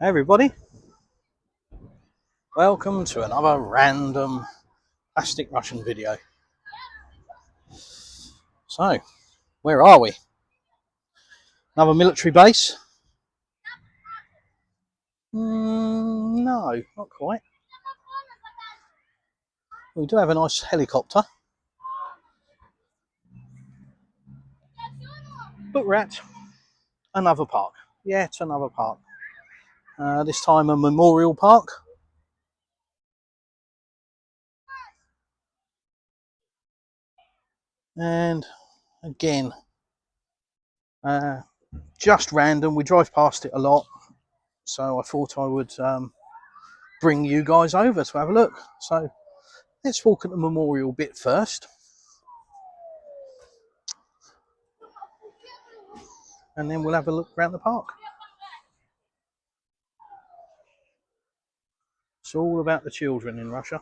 Hey everybody, welcome to another random plastic Russian video. So, where are we? Another military base? No, not quite. We do have a nice helicopter, but we're at another park. Yet another park. This time a memorial park. And again, just random. We drive past it a lot, so I thought I would bring you guys over to have a look. So let's walk at the memorial bit first, and then we'll have a look around the park. It's all about the children in Russia.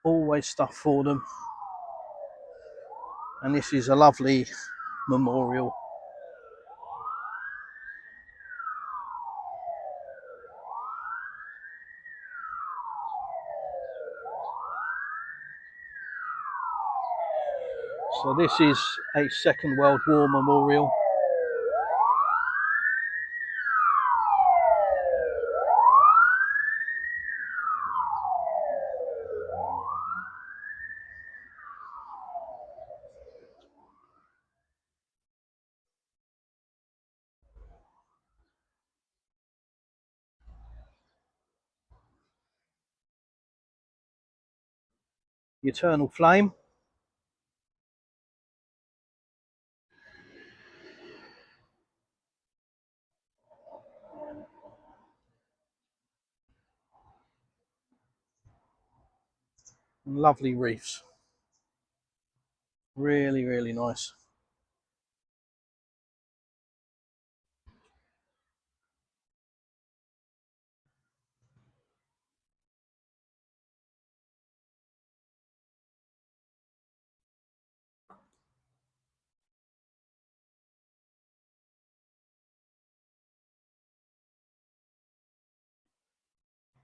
Always stuff for them. And this is a lovely memorial. So this is a Second World War memorial. The Eternal Flame. And lovely reefs. Really, really nice.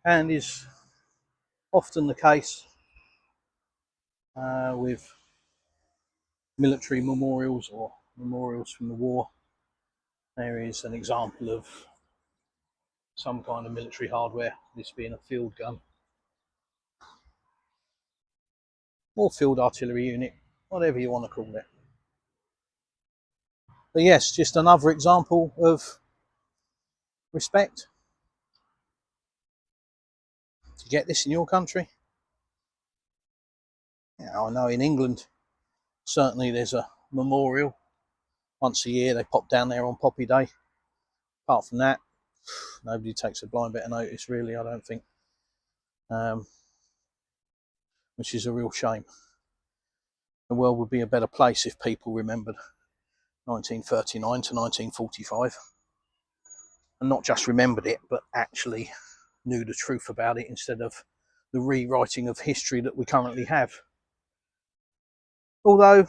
And is often the case with military memorials or memorials from the war. There is an example of some kind of military hardware, this being a field gun or field artillery unit, whatever you want to call it. But yes, just another example of respect. Do you get this in your country? Yeah, I know in England, certainly there's a memorial. Once a year they pop down there on Poppy Day. Apart from that, nobody takes a blind bit of notice, really, I don't think. Which is a real shame. The world would be a better place if people remembered 1939 to 1945. And not just remembered it, but actually knew the truth about it instead of the rewriting of history that we currently have. Although,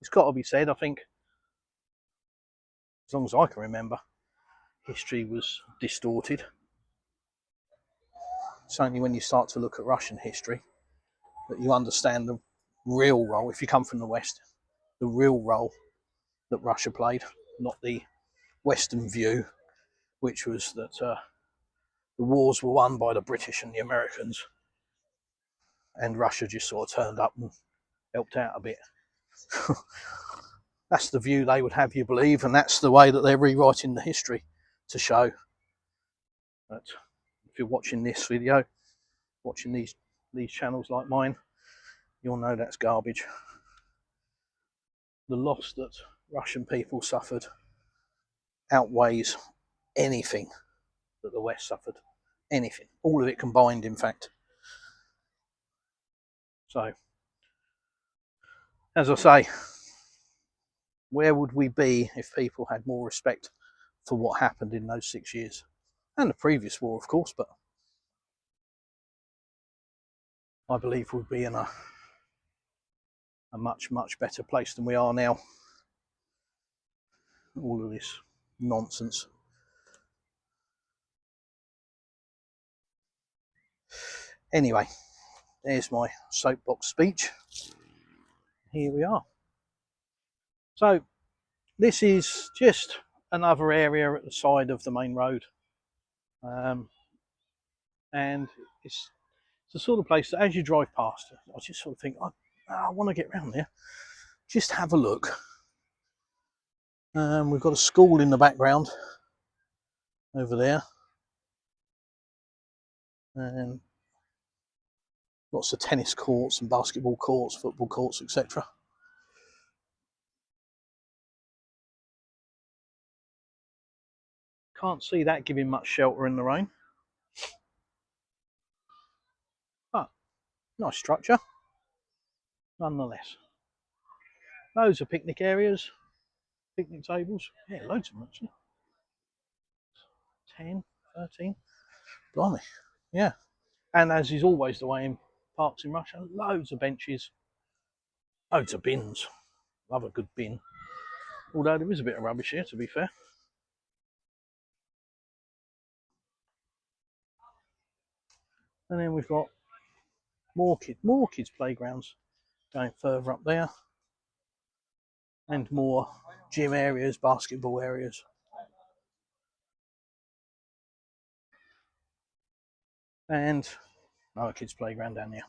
it's got to be said, I think, as long as I can remember, history was distorted. It's only when you start to look at Russian history that you understand the real role, if you come from the West, the real role that Russia played, not the Western view, which was that the wars were won by the British and the Americans, and Russia just sort of turned up and helped out a bit. That's the view they would have you believe, and that's the way that they're rewriting the history to show that if you're watching this video, watching these channels like mine, you'll know that's garbage. The loss that Russian people suffered outweighs anything that the West suffered. Anything. All of it combined, in fact. So, as I say, where would we be if people had more respect for what happened in those 6 years? And the previous war, of course, but I believe we'd be in a much, much better place than we are now. All of this nonsense Anyway, there's my soapbox speech. Here we are. So this is just another area at the side of the main road, and it's the sort of place that as you drive past, I just sort of think, I want to get round there, just have a look. We've got a school in the background over there, and lots of tennis courts and basketball courts, football courts, etc. Can't see that giving much shelter in the rain. But nice structure, nonetheless. Loads of picnic areas, picnic tables. Yeah, loads of them actually. 10, 13. Blimey. Yeah. And as is always the way in parks in Russia, loads of benches, loads of bins. Love a good bin. Although there is a bit of rubbish here, to be fair. And then we've got more kids playgrounds going further up there, and more gym areas, basketball areas. And another kids playground down here.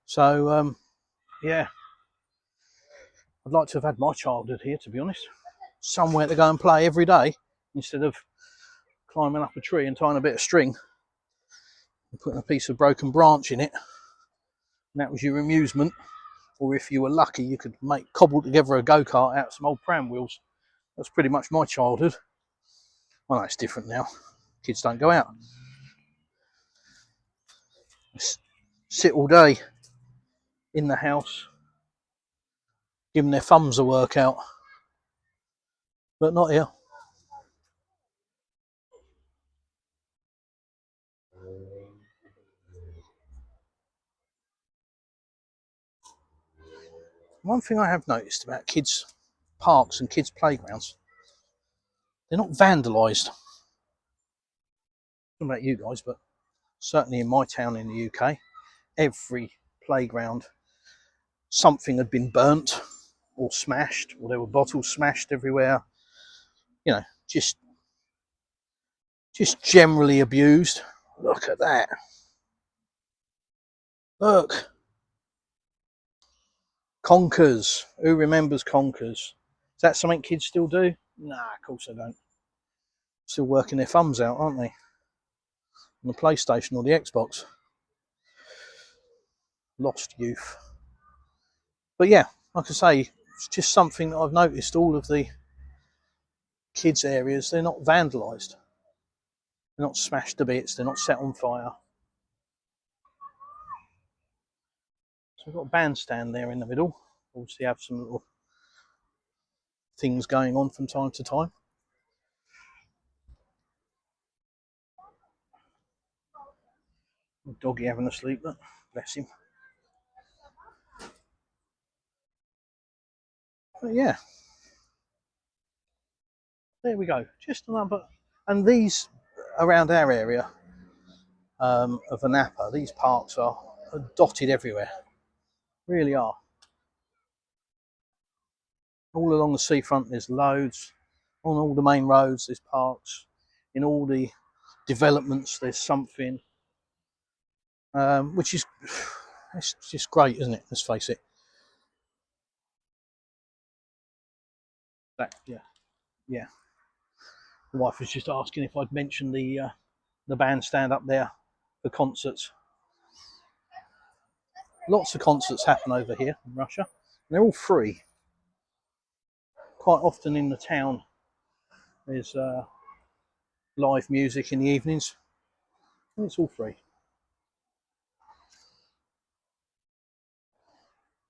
So yeah, I'd like to have had my childhood here, to be honest. Somewhere to go and play every day instead of climbing up a tree and tying a bit of string and putting a piece of broken branch in it. And that was your amusement. Or if you were lucky, you could cobble together a go-kart out of some old pram wheels. That's pretty much my childhood. Well, it's different now. Kids don't go out. Sit all day in the house, giving their thumbs a workout. But not here. One thing I have noticed about kids' parks and kids' playgrounds, they're not vandalised. I don't know about you guys, but certainly in my town in the UK, every playground, something had been burnt or smashed, or there were bottles smashed everywhere. You know, just generally abused. Look at that. Look. Conkers. Who remembers Conkers? Is that something kids still do? Nah, of course they don't. Still working their thumbs out, aren't they? On the PlayStation or the Xbox. Lost youth. But yeah, like I say, it's just something that I've noticed. All of the kids' areas, they're not vandalised. They're not smashed to bits. They're not set on fire. So we've got a bandstand there in the middle. Obviously have some little things going on from time to time. Doggy having a sleep, but bless him. But yeah, there we go. Just another, and these around our area of Anapa, these parks are dotted everywhere. Really are. All along the seafront, there's loads. On all the main roads, there's parks. In all the developments, there's something, which is it's just great, isn't it? Let's face it. That, yeah. The wife was just asking if I'd mentioned the bandstand up there for concerts. Lots of concerts happen over here in Russia. And they're all free. Quite often in the town, there's live music in the evenings, and it's all free.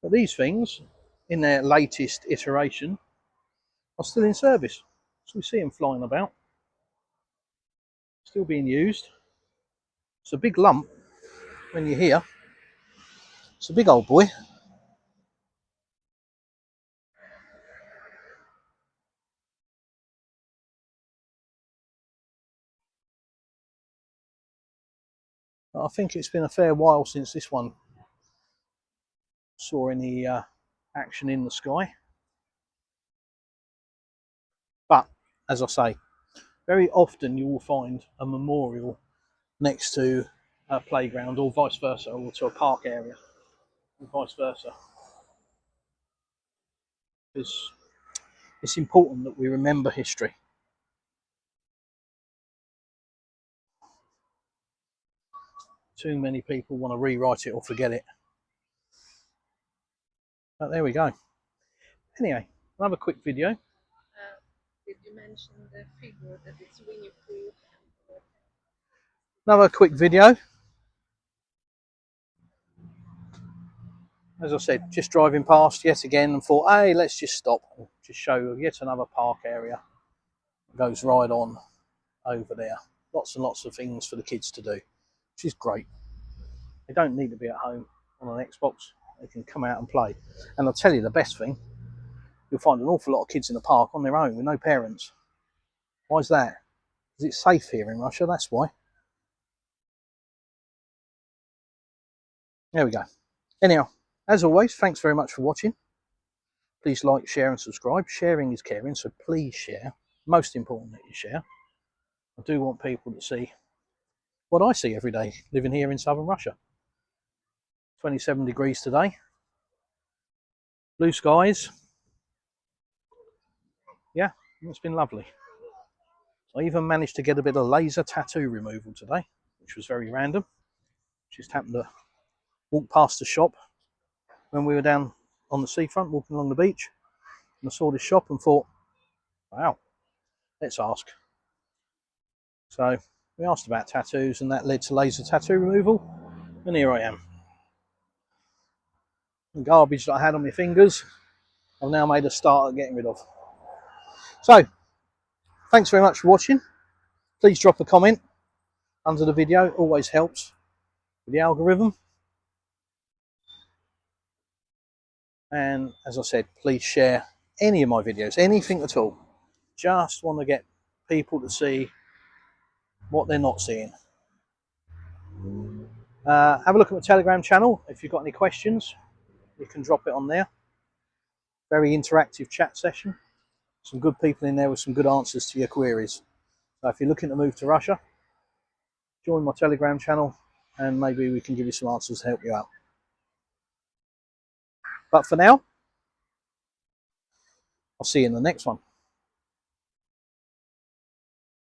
But these things, in their latest iteration, are still in service. So we see them flying about, still being used. It's a big lump when you're here. It's a big old boy. But I think it's been a fair while since this one saw any action in the sky. But as I say, very often you will find a memorial next to a playground, or vice versa, or to a park area, and vice versa. Because it's important that we remember history. Too many people want to rewrite it or forget it. But there we go. Anyway, another quick video. Did you mention the figure that it's Winnie Pooh? Another quick video. As I said, just driving past yet again and thought, hey, let's just stop and just show yet another park area. It goes right on over there. Lots and lots of things for the kids to do, which is great. They don't need to be at home on an Xbox. They can come out and play. And I'll tell you the best thing, you'll find an awful lot of kids in the park on their own with no parents. Why is that? Because it's safe here in Russia, that's why. There we go. Anyhow, as always, thanks very much for watching. Please like, share and subscribe. Sharing is caring, so please share. Most important that you share. I do want people to see what I see every day living here in southern Russia. 27 degrees today. Blue skies. Yeah, it's been lovely. I even managed to get a bit of laser tattoo removal today, which was very random. Just happened to walk past the shop when we were down on the seafront, walking along the beach, and I saw this shop and thought, wow, let's ask. So we asked about tattoos, and that led to laser tattoo removal, and here I am. The garbage that I had on my fingers, I've now made a start at getting rid of. So, thanks very much for watching. Please drop a comment under the video, always helps with the algorithm. And as I said, please share any of my videos, anything at all. Just want to get people to see what they're not seeing. Have a look at my Telegram channel. If you've got any questions, you can drop it on there. Very interactive chat session. Some good people in there with some good answers to your queries. So if you're looking to move to Russia, join my Telegram channel and maybe we can give you some answers to help you out. But for now, I'll see you in the next one.